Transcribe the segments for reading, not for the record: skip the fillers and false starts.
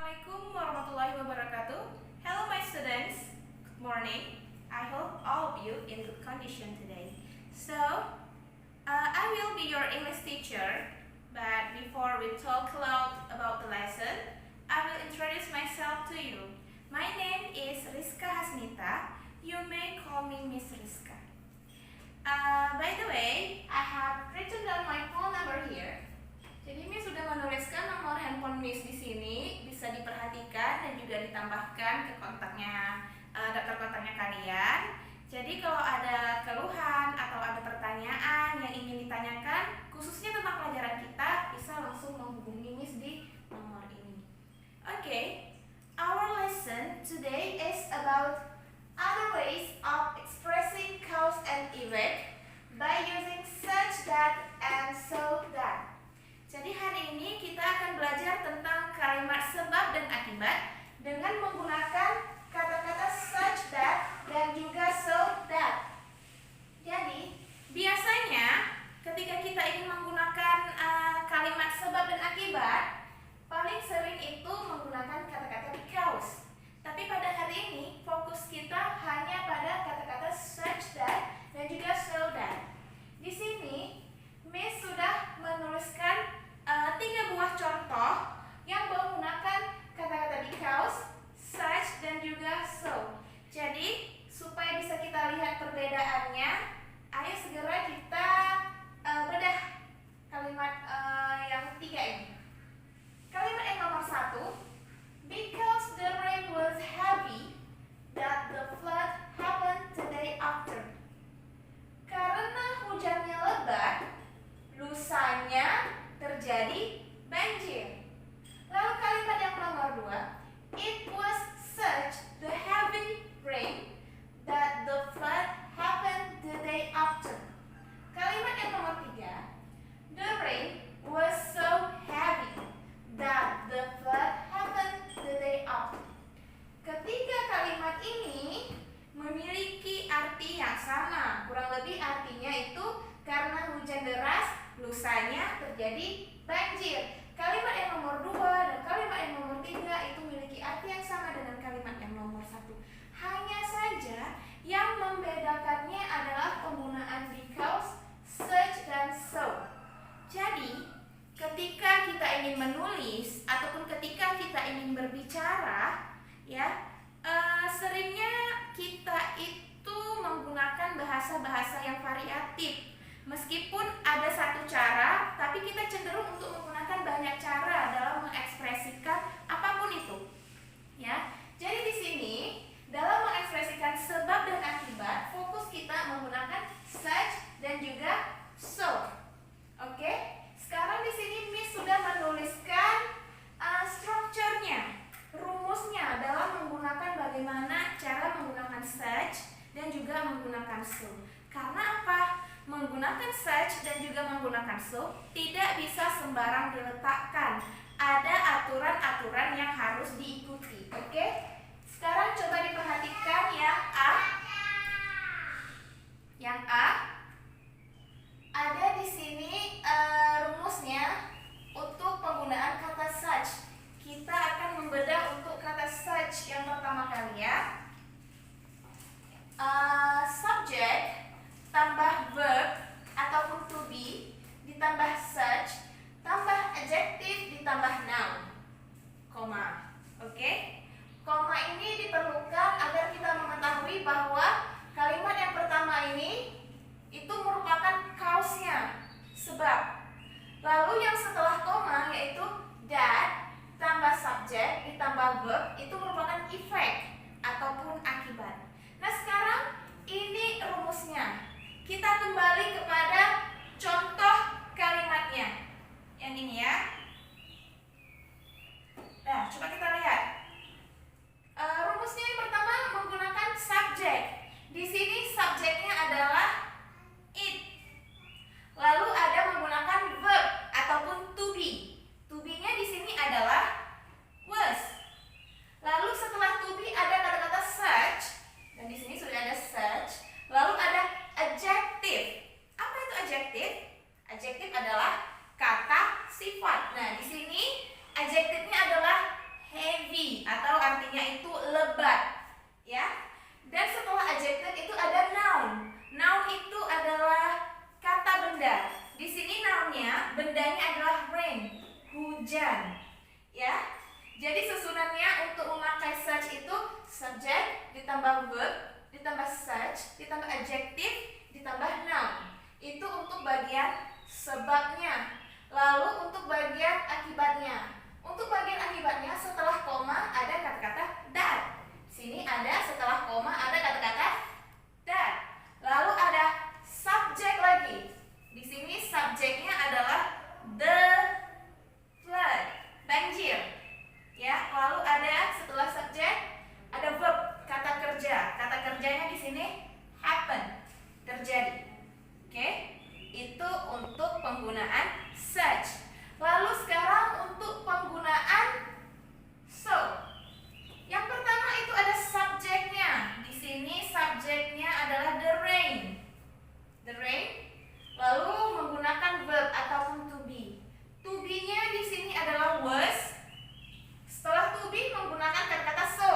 Assalamualaikum warahmatullahi wabarakatuh. Hello my students, good morning. I hope all of you in good condition today. I will be your English teacher, but before we talk aloud about the lesson, I will introduce myself to you. My name is Rizka Hasnita. You may call me Miss Rizka. By the way, I have written down my phone number here. Jadi Miss sudah menuliskan nomor handphone Miss di sini, bisa diperhatikan dan juga ditambahkan ke kontaknya, daftar kontaknya kalian. Jadi kalau ada keluhan atau ada pertanyaan yang ingin ditanyakan, khususnya tentang pelajaran kita, bisa langsung menghubungi Miss di nomor ini. Okay, our lesson today is about other ways of expressing cause and effect by using such that and so that. Jadi hari ini kita akan belajar tentang kalimat sebab dan akibat dengan menggunakan kata-kata such that dan juga so that. Jadi biasanya ketika kita ingin menggunakan kalimat sebab dan akibat, paling sering itu menggunakan kata-kata because. Tapi pada hari ini fokus kita hanya pada kata-kata such that dan juga so that. Di sini Miss sudah menuliskan 3 buah contoh yang menggunakan kata-kata because, such, dan juga so. Jadi supaya bisa kita lihat perbedaannya, ayo segera kita bedah kalimat yang 3 ini. Kalimat yang nomor 1, because the rain was heavy, that the flood happened the day after. Karena hujannya lebat, lusanya terjadi banjir. Lalu kalimat yang nomor 2, it was such the heavy rain that the flood happened the day after. Kalimat yang nomor 3, the rain was so heavy that the flood happened the day after. Ketiga kalimat ini memiliki arti yang sama. Kurang lebih artinya itu karena hujan deras, lusanya terjadi banjir. Kalimat yang nomor 2 dan kalimat yang nomor 3 itu memiliki arti yang sama dengan kalimat yang nomor 1. Hanya saja yang membedakannya adalah penggunaan because, such, dan so. Jadi ketika kita ingin menulis ataupun ketika kita ingin berbicara, ya seringnya kita itu menggunakan bahasa-bahasa yang variatif. Meskipun ada satu cara, tapi kita cenderung untuk menggunakan banyak cara dalam mengekspresikan apapun itu. Ya, jadi di sini dalam mengekspresikan sebab dan akibat, fokus kita menggunakan such dan juga so. Oke, sekarang di sini Miss sudah menuliskan strukturnya, rumusnya dalam menggunakan bagaimana cara menggunakan such dan juga menggunakan so. Karena apa? Menggunakan such dan juga menggunakan so tidak bisa sembarang diletakkan. Ada aturan-aturan yang harus diikuti. Oke? Sekarang coba diperhatikan yang A. Yang A ada di sini rumusnya untuk penggunaan kata such. Kita akan membedah untuk kata such yang pertama kali ya. Subject tambah verb ataupun to be ditambah such tambah adjective ditambah noun, koma. Oke? Koma ini diperlukan agar kita mengetahui bahwa kalimat yang pertama ini itu merupakan cause-nya, sebab. Lalu yang setelah koma yaitu that tambah subject ditambah verb itu merupakan effect ataupun akibat. Nah, sekarang ini rumusnya. Kita kembali kepada contoh kalimatnya. Yang ini ya. Nah, coba kita lihat. Rumusnya yang pertama menggunakan subject. Di sini subjeknya adalah it. Lalu ada menggunakan verb ataupun to be. To be-nya di sini adalah was. Lalu setelah to be ada kata-kata such dan di sini sudah ada such. Lalu ada adjective. Apa itu adjective? bendanya adalah rain, hujan. Ya. Jadi susunannya untuk memakai such itu subject ditambah verb, ditambah such, ditambah adjective, ditambah noun. Itu untuk bagian sebabnya. Lalu untuk bagian akibatnya. Untuk bagian akibatnya setelah koma ada kata-kata that. Sini ada setelah koma ada kata-kata that. Lalu ada subjek lagi. Di sini subjeknya adalah the flood, banjir. Ya, lalu ada setelah subjek ada verb, kata kerja. Kata kerjanya di sini happen, terjadi. Oke? Itu untuk penggunaan such. Lalu sekarang untuk penggunaan so. Yang pertama itu ada subjeknya. Di sini subjeknya adalah the rain. The rain. Lalu menggunakan verb ataupun to be. To be-nya di sini adalah was. Setelah to be menggunakan kata-kata so.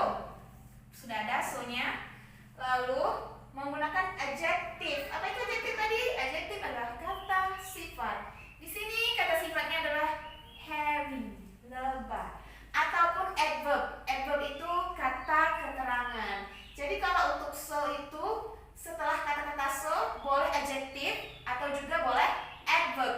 Sudah ada so-nya. Lalu menggunakan adjective. Apa itu adjective tadi? Adjective adalah kata sifat. Di sini kata sifatnya adalah heavy, lebat. Ataupun adverb. Adverb itu kata keterangan. Jadi kalau untuk so itu setelah kata-kata so boleh adjective atau juga boleh adverb.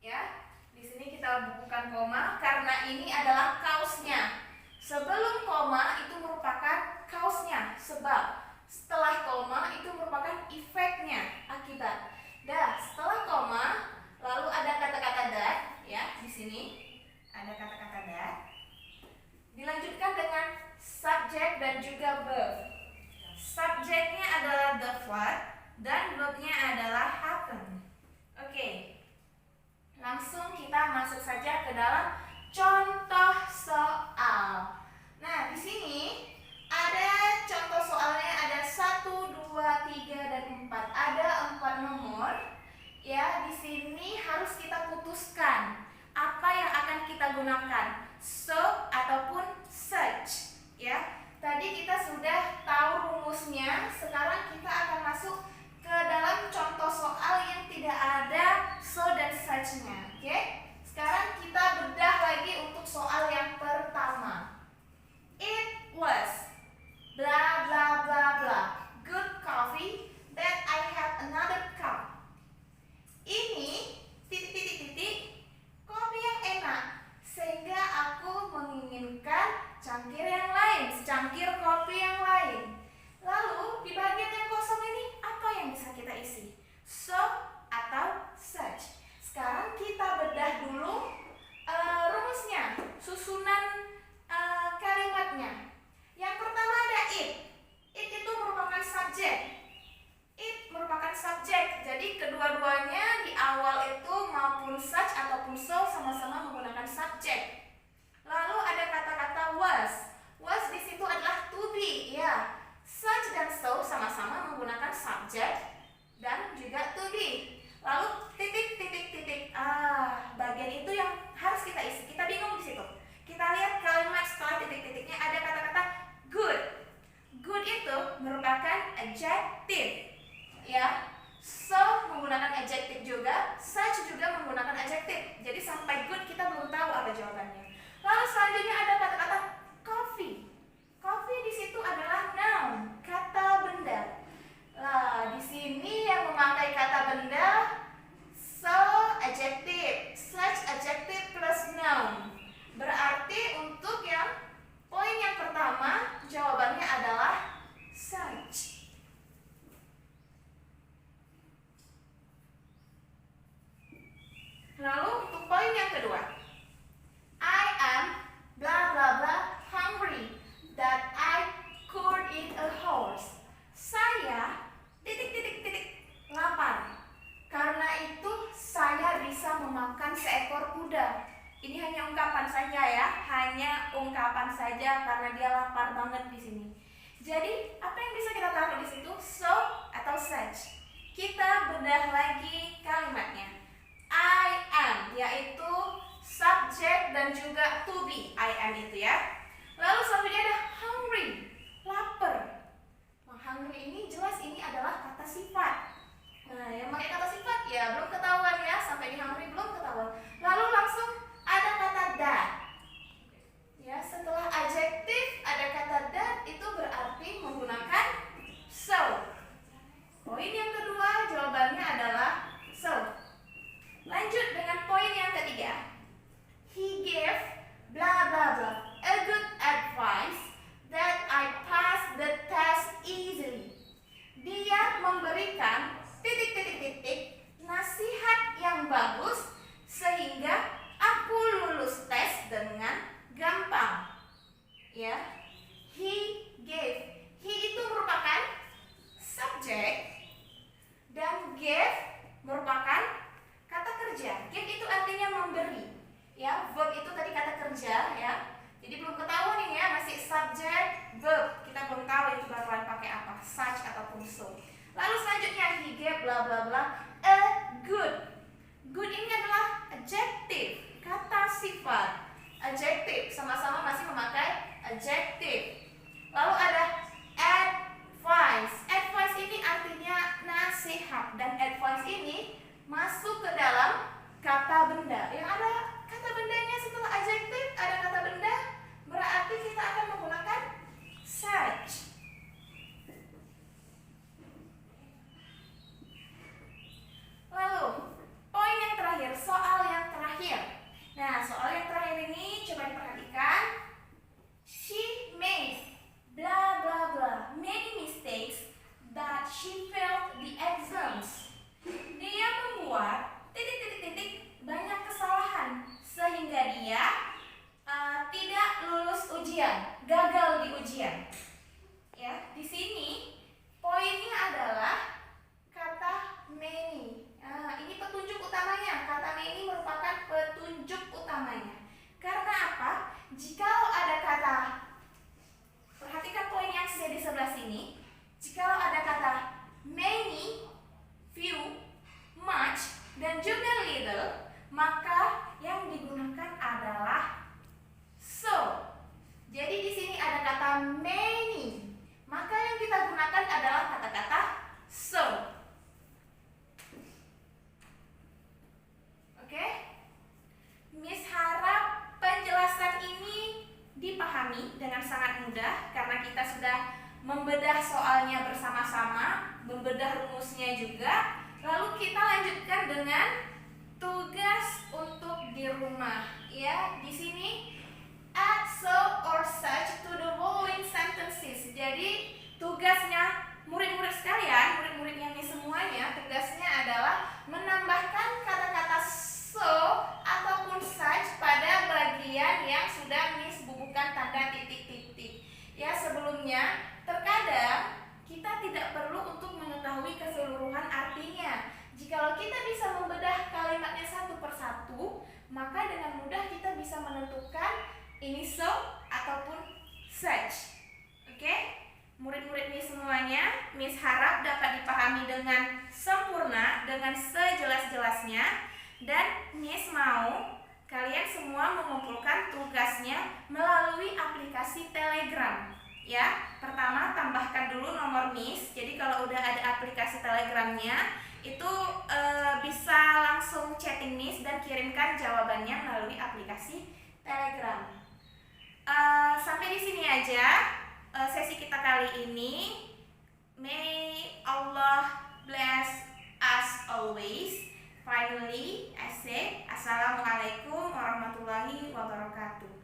Ya. Di sini kita bukukan koma karena ini adalah kausnya. Sebelum koma itu merupakan kausnya, sebab. Setelah koma itu merupakan efeknya, akibat. Dah, setelah koma lalu ada kata-kata that, ya, di sini ada kata-kata that. Dilanjutkan dengan subjek dan juga verb. Subjeknya adalah the flood dan verbnya adalah happen. Oke. Langsung kita masuk saja ke dalam contoh soal. Nah, di sini ada contoh soalnya, ada 1, 2, 3 dan 4. Ada 4 nomor. Ya, di sini harus kita putuskan apa yang akan kita gunakan, so ataupun such. Ya. Tadi kita sudah tahu rumusnya, sekarang kita akan masuk ke dalam contoh soal yang tidak ada so dan such-nya. Oke? Sekarang kita bedah lagi untuk soal yang pertama. It was blah blah blah blah good coffee that I had another cup. Ini titik kopi yang enak sehingga aku menginginkan cangkir yang lain, secangkir kopi yang lain. Lalu di bagian yang kosong ini apa yang bisa kita isi? So atau such. Sekarang kita bedah dulu rumusnya, susunan kalimatnya. Yang pertama ada it. It itu merupakan subjek. It merupakan subjek. Jadi kedua-duanya di awal itu maupun such ataupun so sama-sama menggunakan subjek. Lalu ada kata-kata was. Was di situ adalah to be, ya. Such dan so sama-sama menggunakan subjek dan juga to be. Lalu titik. Bagian itu yang harus kita isi. Kita bingung di situ. Kita lihat kalimat setelah titik-titiknya ada kata-kata good. Good itu merupakan adjective. Ya. So menggunakan adjective juga, such juga menggunakan adjective. Jadi sampai good kita belum tahu apa jawabannya. Lalu selanjutnya ada kata-kata coffee. Coffee di situ adalah noun, kata benda. Nah, di sini yang memakai kata benda so adjective, such adjective plus noun. Berarti untuk yang poin yang pertama jawabannya adalah such. Lalu untuk poin yang kedua, I am blah blah blah hungry that I could eat a horse. Saya lapar. Karena itu saya bisa memakan seekor kuda. Ini hanya ungkapan saja ya, hanya ungkapan saja karena dia lapar banget di sini. Jadi apa yang bisa kita taruh di situ? So atau such. Kita bedah lagi kalimatnya. I am yaitu subjek dan juga to be. I am itu ya. Lalu selanjutnya ada hungry, lapar. Nah, hungry ini jelas ini adalah kata sifat. Nah, yang pakai kata sifat ya belum ketahuan ya, sampai di hungry belum Give itu artinya memberi. Ya, verb itu tadi kata kerja ya. Jadi belum ketahuan nih ya, masih subject, verb. Kita belum tahu itu bakalan pakai apa, such ataupun so. Lalu selanjutnya he gave bla bla bla a good. Good ini adalah adjective, kata sifat. Adjective, sama-sama masih memakai adjective. Lalu ada advice. Advice ini artinya nasihat, dan advice ini masuk ke dalam kata benda. Yang ada kata bendanya setelah adjective, ada kata benda, berarti kita akan menggunakan such. Lalu poin yang terakhir, soal yang terakhir. Nah, soal yang terakhir ini coba diperhatikan. She made blah blah blah many mistakes that she failed the exams. Dia membuat titik-titik-titik banyak kesalahan sehingga dia tidak lulus ujian, gagal di ujian. Ya, di sini poinnya adalah kata many. Ini petunjuk utamanya. Kata many merupakan petunjuk utamanya. Karena apa? Jikalau ada kata, perhatikan poin yang di sebelah sini. Jikalau ada kata many, few, much, dan juga little, maka yang digunakan adalah so. Jadi di sini ada kata many, maka yang kita gunakan adalah kata-kata so. Oke? Miss harap penjelasan ini dipahami dengan sangat mudah karena kita sudah membedah soalnya bersama-sama, membedah rumusnya juga. Lalu kita lanjutkan dengan tugas untuk di rumah. Ya, di sini add so or such to the following sentences. Jadi tugasnya murid-murid sekalian, murid-muridnya ini semuanya, tugasnya adalah menambahkan kata-kata so ataupun such pada bagian yang sudah Miss bubuhkan tanda titik-titik. Ya, sebelumnya terkadang kita tidak perlu untuk mengetahui keseluruhan artinya. Jikalau kita bisa membedah kalimatnya satu persatu, maka dengan mudah kita bisa menentukan ini so ataupun such. Oke? Murid-murid ini semuanya, Miss harap dapat dipahami dengan sempurna, dengan sejelas-jelasnya. Dan Miss mau kalian semua mengumpulkan tugasnya melalui aplikasi Telegram. Ya, pertama tambahkan dulu nomor Miss. Jadi kalau udah ada aplikasi Telegramnya, itu bisa langsung chatting Miss dan kirimkan jawabannya melalui aplikasi Telegram. Sampai di sini aja sesi kita kali ini. May Allah bless us always. Finally, I say Assalamualaikum warahmatullahi wabarakatuh.